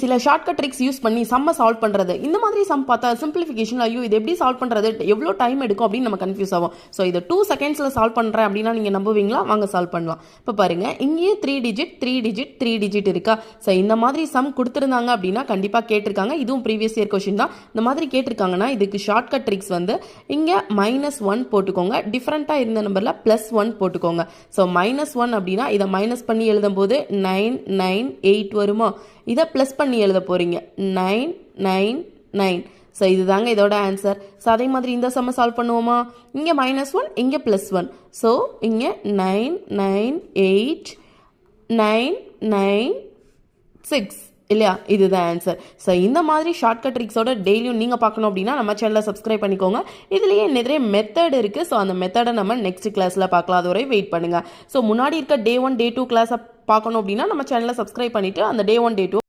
சில shortcut tricks use பண்ணி சம்ம சால்வ் பண்ணுறது. இந்த மாதிரி சம் பார்த்தா சிம்பிளிஃபிகேஷன் ஐயோ இது எப்படி சால்வ் பண்ணுறது, எவ்வளோ டைம் எடுக்கும் அப்படின்னு நம்ம கன்ஃபியூஸ் ஆகும். ஸோ இதை 2 செகண்ட்ஸில் சால்வ் பண்ணுறேன் அப்படின்னா நீங்கள் நம்புவீங்களா? வாங்க சால்வ் பண்ணலாம். இப்போ பாருங்கள், இங்கேயே 3 டிஜிட் இருக்கா. ஸோ இந்த மாதிரி சம் கொடுத்துருந்தாங்க அப்படின்னா கண்டிப்பாக கேட்டிருக்காங்க. இதுவும் ப்ரீவியஸ் இயர் கொஷின் தான். இந்த மாதிரி கேட்டிருக்காங்கன்னா இதுக்கு ஷார்ட்கட் ட்ரிக்ஸ் வந்து இங்கே -1 போட்டுக்கோங்க, டிஃப்ரெண்ட்டாக இருந்த நம்பரில் +1 போட்டுக்கோங்க. ஸோ -1 அப்படின்னா இதை மைனஸ் பண்ணி எழுதும்போது 998 வருமா? இதை ப்ளஸ் பண்ணி எழுத போகிறீங்க 999. ஸோ இதுதாங்க இதோட ஆன்சர். ஸோ அதே மாதிரி இந்த சம்ம சால்வ் பண்ணுவோமா? இங்கே -1 இங்கே +1. ஸோ இங்கே 998996 இல்லையா? இதுதான் ஆன்சர். ஸோ இந்த மாதிரி ஷார்ட்கட் ட்ரிக்ஸோட டெய்லியும் நீங்கள் பார்க்கணும் அப்படின்னா நம்ம சேனலை சப்ஸ்கிரைப் பண்ணிக்கோங்க. இதுலேயே நிறைய மெத்தட் இருக்குது. ஸோ அந்த மெத்தடை நம்ம நெக்ஸ்ட் கிளாஸில் பார்க்கலாம். அது வரை வெயிட் பண்ணுங்கள். ஸோ முன்னாடி இருக்க Day 1 Day 2 கிளாஸை பார்க்கணும் அப்படின்னா நம்ம சேனலை சப்ஸ்கிரைப் பண்ணிவிட்டு அந்த Day 1 Day 2